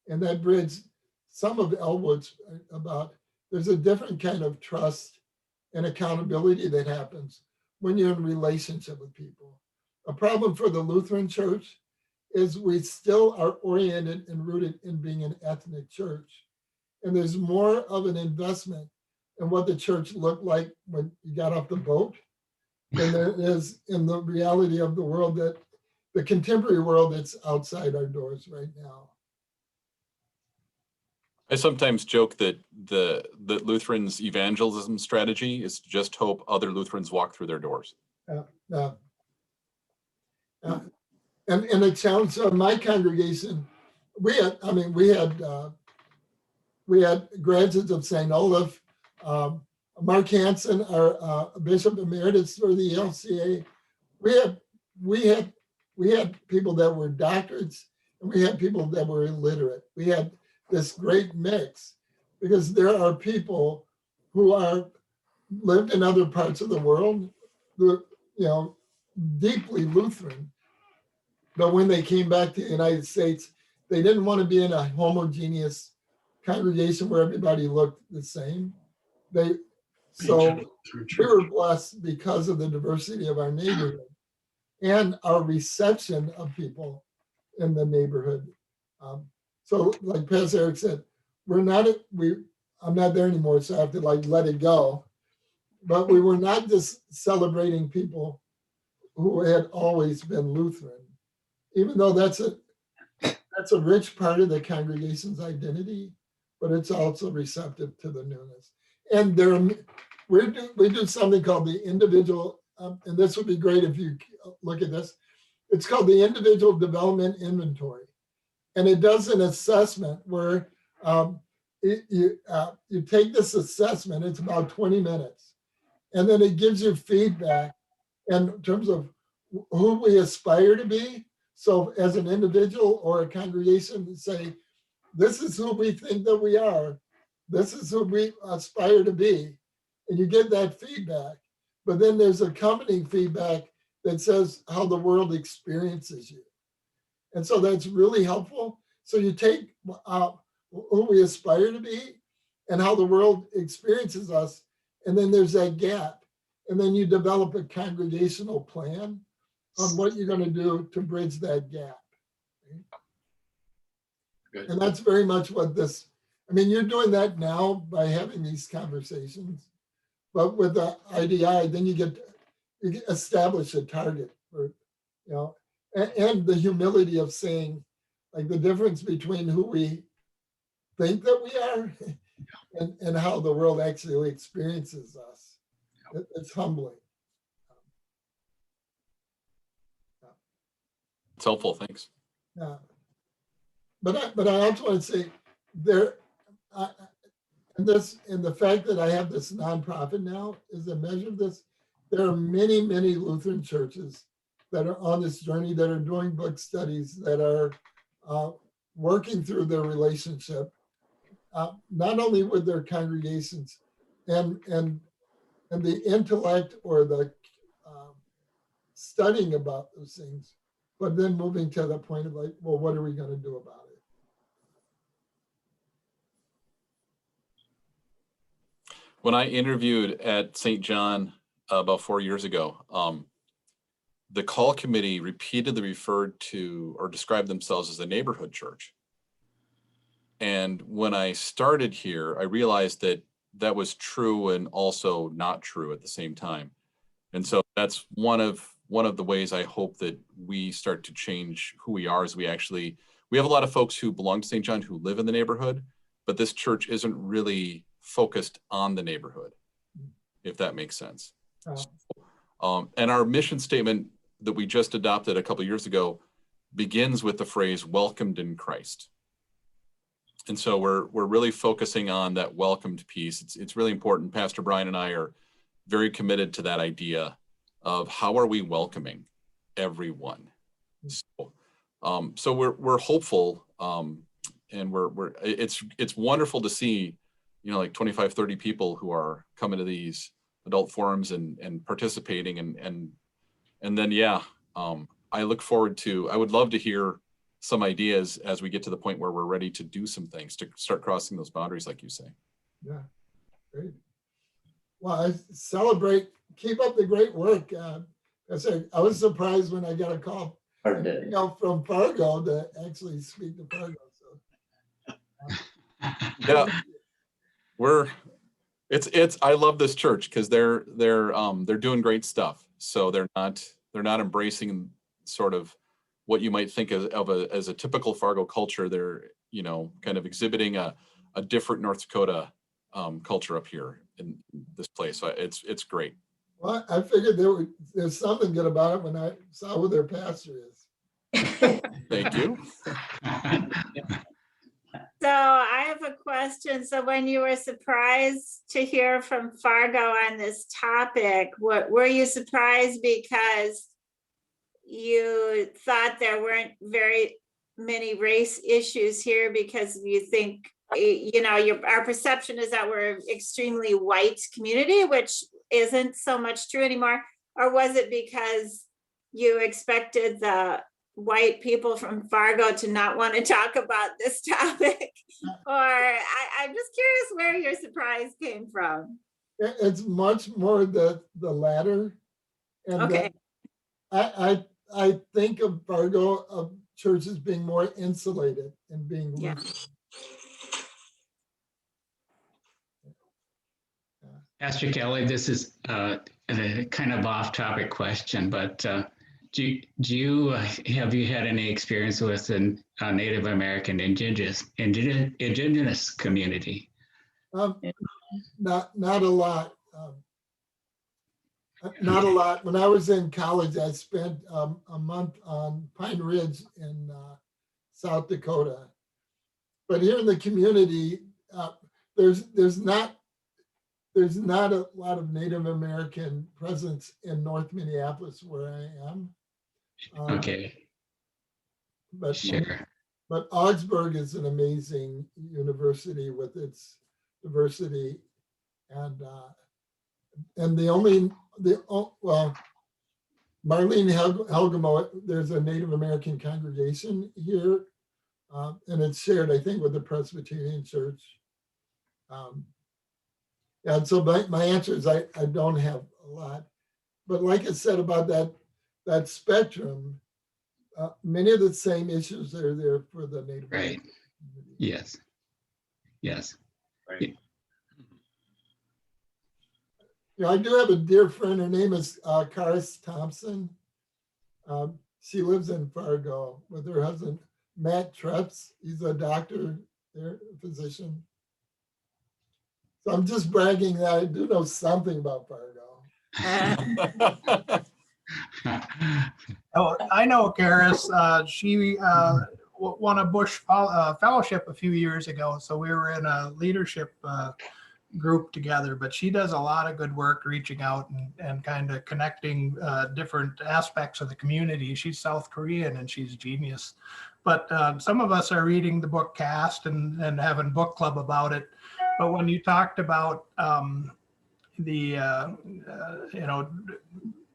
And that bridged some of Elwood's about there's a different kind of trust and accountability that happens when you're in relationship with people. A problem for the Lutheran Church is we still are oriented and rooted in being an ethnic church. And there's more of an investment in what the church looked like when you got off the boat than there is in the reality of the world, that the contemporary world that's outside our doors right now. I sometimes joke that the Lutherans' evangelism strategy is to just hope other Lutherans walk through their doors. And the challenge of my congregation, we had graduates of St. Olaf, Mark Hansen, our Bishop Emeritus for the LCA. We had people that were doctorates, and we had people that were illiterate. We had this great mix because there are people who are lived in other parts of the world, who, deeply Lutheran, but when they came back to the United States, they didn't want to be in a homogeneous congregation where everybody looked the same. So we were blessed because of the diversity of our neighborhood and our reception of people in the neighborhood. So like Pastor Eric said, I'm not there anymore, so I have to let it go. But we were not just celebrating people who had always been Lutheran, even though that's a rich part of the congregation's identity, but it's also receptive to the newness. And we do something called the individual, and this would be great if you look at this. It's called the Individual Development Inventory. And it does an assessment where you take this assessment, it's about 20 minutes, and then it gives you feedback in terms of who we aspire to be. So as an individual or a congregation, say, this is who we think that we are. This is who we aspire to be. And you get that feedback. But then there's accompanying feedback that says how the world experiences you. And so that's really helpful. So you take who we aspire to be and how the world experiences us. And then there's that gap. And then you develop a congregational plan on what you're going to do to bridge that gap. Good. And that's very much what you're doing that now by having these conversations. But with the IDI, then you establish a target for, and the humility of saying, like, the difference between who we think that we are and how the world actually experiences us. It's humbling. It's helpful, thanks. Yeah. But I also want to say and the fact that I have this nonprofit now is a measure of this. There are many, many Lutheran churches that are on this journey, that are doing book studies, that are working through their relationship, not only with their congregations and the intellect or the studying about those things, but then moving to the point of well, what are we going to do about it? When I interviewed at St. John about 4 years ago, the call committee repeatedly referred to or described themselves as a neighborhood church. And when I started here, I realized that that was true and also not true at the same time. And so that's one of the ways I hope that we start to change who we are. As we have a lot of folks who belong to St. John who live in the neighborhood, but this church isn't really focused on the neighborhood, if that makes sense. And our mission statement that we just adopted a couple of years ago begins with the phrase "welcomed in Christ." And so we're really focusing on that welcomed piece. It's really important. Pastor Brian and I are very committed to that idea of how are we welcoming everyone So, so we're hopeful, and it's wonderful to see, you know, like 25, 30 people who are coming to these adult forums and participating, and then, yeah, I look forward to, I would love to hear some ideas as we get to the point where we're ready to do some things, to start crossing those boundaries, like you say. Yeah, great. Well, I celebrate, keep up the great work. I was surprised when I got a call, you know, from Fargo to actually speak to Fargo. So, Yeah, I love this church because they're doing great stuff. So they're not embracing sort of what you might think of as a typical Fargo culture. They're, you know, kind of exhibiting a different North Dakota culture up here in this place. So it's great. well, I figured there's something good about it when I saw who their pastor is. Thank you. So I have a question. So when you were surprised to hear from Fargo on this topic, were you surprised because you thought there weren't very many race issues here, because you think, you know, our perception is that we're an extremely white community, which isn't so much true anymore? Or was it because you expected the white people from Fargo to not want to talk about this topic? Or I'm just curious where your surprise came from. It's much more the latter. And Okay. I think of Fargo, of churches being more insulated and being Yeah. loose. Pastor Kelly, this is a kind of off-topic question, but have you had any experience with a Native American indigenous community? Not a lot. Not a lot. When I was in college, I spent a month on Pine Ridge in South Dakota. But here in the community, there's not a lot of Native American presence in North Minneapolis where I am. Okay. But sure. But Augsburg is an amazing university with its diversity, and well, Marlene Helgamo, there's a Native American congregation here, and it's shared, I think, with the Presbyterian Church. And so my answer is I don't have a lot, but like I said about that spectrum, many of the same issues that are there for the Native Right. American community. Yes. Yes. Right. Yeah, I do have a dear friend. Her name is Karis Thompson. She lives in Fargo with her husband, Matt Treps. He's a doctor there, a physician. So I'm just bragging that I do know something about Fargo. Oh, I know Karis. She won a Bush fellowship a few years ago. So we were in a leadership group together, but she does a lot of good work reaching out and kind of connecting different aspects of the community. She's South Korean and she's a genius. But some of us are reading the book Cast and having book club about it. But when you talked about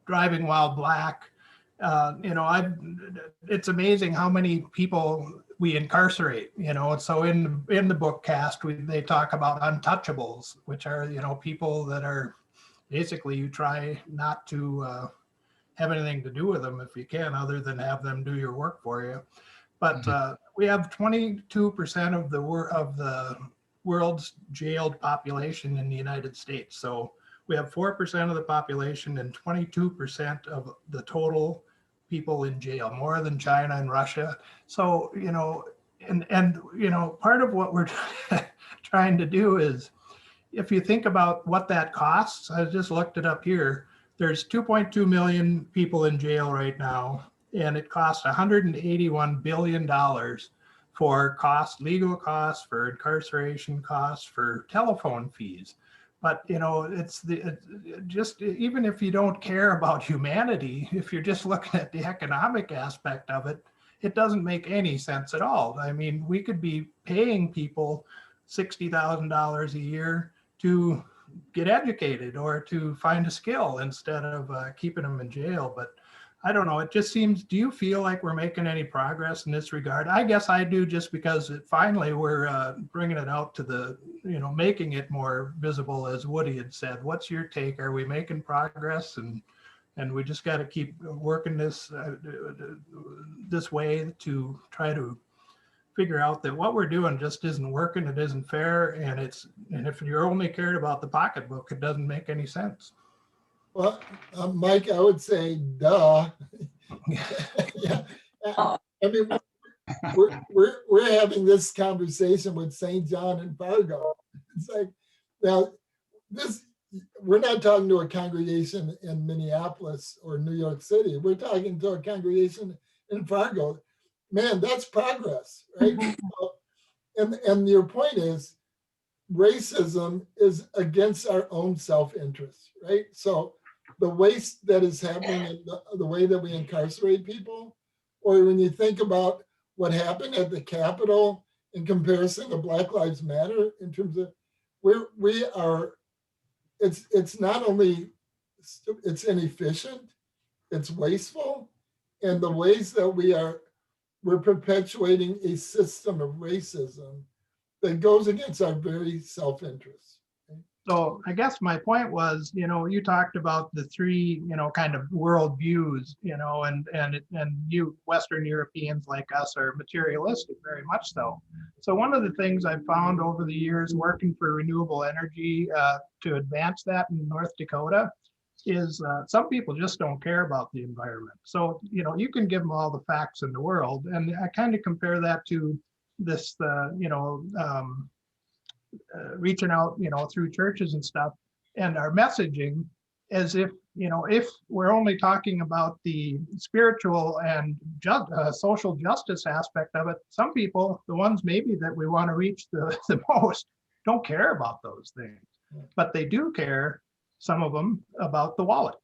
driving while black, it's amazing how many people we incarcerate, so in the book Cast, they talk about untouchables, which are, people that are basically, you try not to have anything to do with them if you can, other than have them do your work for you. But we have 22% of the world's jailed population in the United States. So we have 4% of the population and 22% of the total people in jail, more than China and Russia. So, part of what we're trying to do is, if you think about what that costs, I just looked it up here, there's 2.2 million people in jail right now, and it costs $181 billion for legal costs, for incarceration costs, for telephone fees. But, you know, just even if you don't care about humanity, if you're just looking at the economic aspect of it, it doesn't make any sense at all. I mean, we could be paying people $60,000 a year to get educated or to find a skill instead of keeping them in jail. But I don't know, it just seems, do you feel like we're making any progress in this regard? I guess I do, just because finally we're bringing it out to the, you know, making it more visible, as Woody had said. What's your take? Are we making progress? And we just got to keep working this way to try to figure out that what we're doing just isn't working, it isn't fair, and if you're only cared about the pocketbook, it doesn't make any sense. Well, Mike, I would say, duh. Yeah. I mean, we're having this conversation with St. John and Fargo. It's like, now, we're not talking to a congregation in Minneapolis or New York City. We're talking to a congregation in Fargo. Man, that's progress, right? And your point is, racism is against our own self-interest, right? So the waste that is happening in the way that we incarcerate people, or when you think about what happened at the Capitol in comparison to Black Lives Matter, in terms of it's not only, it's inefficient, it's wasteful, and the ways that we're perpetuating a system of racism that goes against our very self-interest. So I guess my point was, you know, you talked about the three, you know, kind of world views, you know, and you Western Europeans like us are materialistic, very much so. So one of the things I've found over the years working for renewable energy to advance that in North Dakota is some people just don't care about the environment. So, you know, you can give them all the facts in the world. And I kind of compare that to this, reaching out, you know, through churches and stuff, and our messaging as if, you know, if we're only talking about the spiritual and social justice aspect of it, some people, the ones maybe that we want to reach the most, don't care about those things, but they do care, some of them, about the wallet.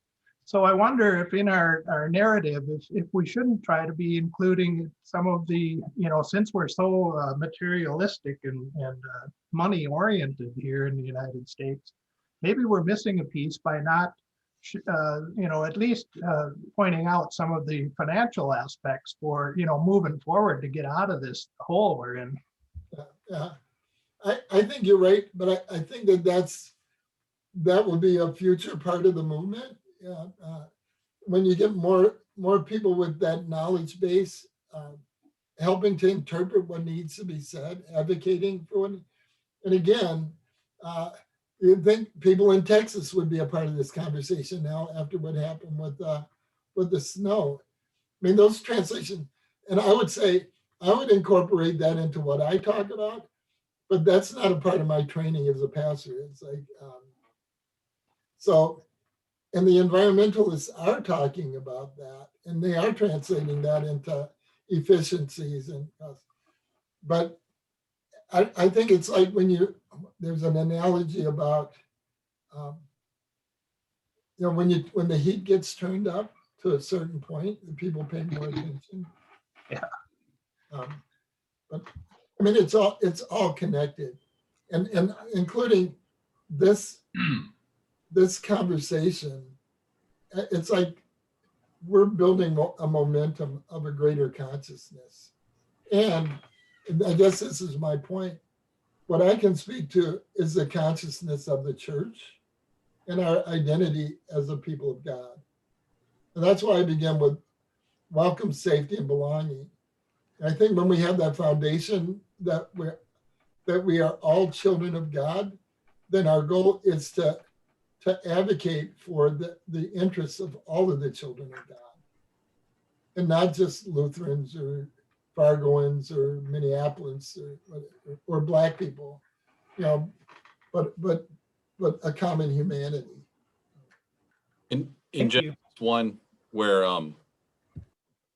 So I wonder if in our narrative, if we shouldn't try to be including some of the, you know, since we're so materialistic and money oriented here in the United States, maybe we're missing a piece by not, you know, at least pointing out some of the financial aspects for, you know, moving forward to get out of this hole we're in. Yeah. I think you're right, but I think that will be a future part of the movement. Yeah, when you get more people with that knowledge base, helping to interpret what needs to be said, advocating for it. And again, you'd think people in Texas would be a part of this conversation now after what happened with the snow. I mean, those translations, and I would say I would incorporate that into what I talk about, but that's not a part of my training as a pastor. It's like, so. And the environmentalists are talking about that, and they are translating that into efficiencies and costs. But I think it's like when there's an analogy about, you know, when the heat gets turned up to a certain point, the people pay more attention. Yeah. But I mean, it's all connected, and including this conversation. It's like we're building a momentum of a greater consciousness. And I guess this is my point. What I can speak to is the consciousness of the church and our identity as a people of God. And that's why I begin with welcome, safety, and belonging. And I think when we have that foundation that we are all children of God, then our goal is to advocate for the interests of all of the children of God, and not just Lutherans or Fargoans or Minneapolis or Black people, you know, but a common humanity. In Genesis 1, where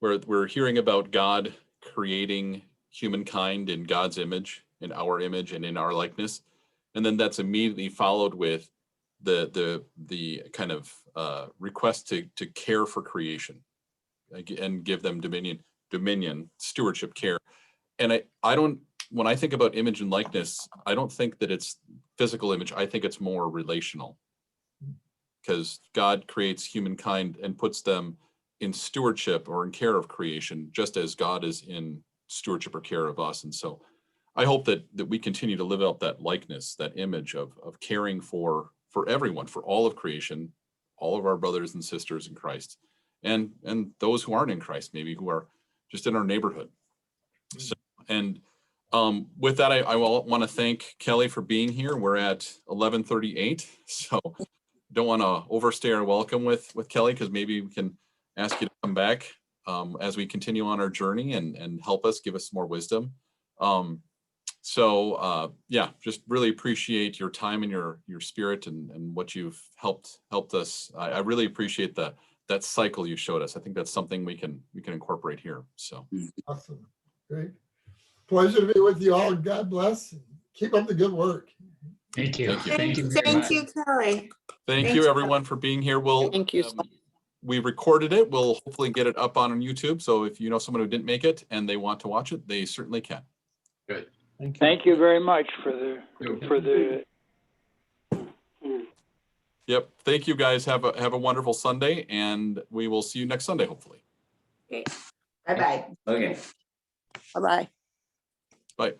we're hearing about God creating humankind in God's image, in our image, and in our likeness, And then that's immediately followed with the kind of request to care for creation and give them dominion, stewardship, care. And I don't, when I think about image and likeness, I don't think that it's physical image. I think it's more relational, because God creates humankind and puts them in stewardship or in care of creation, just as God is in stewardship or care of us. And so I hope that we continue to live out that likeness, that image of caring for everyone, for all of creation, all of our brothers and sisters in Christ, and those who aren't in Christ, maybe who are just in our neighborhood. So, and with that, I want to thank Kelly for being here. We're at 11:38, so don't want to overstay our welcome with Kelly, because maybe we can ask you to come back as we continue on our journey and help us, give us more wisdom. Yeah, just really appreciate your time and your spirit and what you've helped us. I really appreciate that cycle you showed us. I think that's something we can incorporate here. So Awesome. Great. Pleasure to be with you all. God bless. Keep up the good work. Thank you. Thank you. Very much. Thank you, Kelly. Thank you, everyone, for being here. Thank you. We recorded it. We'll hopefully get it up on YouTube. So if you know someone who didn't make it and they want to watch it, they certainly can. Good. Thank you very much for the Yep. Thank you, guys. Have a wonderful Sunday, and we will see you next Sunday, hopefully. Okay. Bye-bye. Okay. Bye-bye. Bye.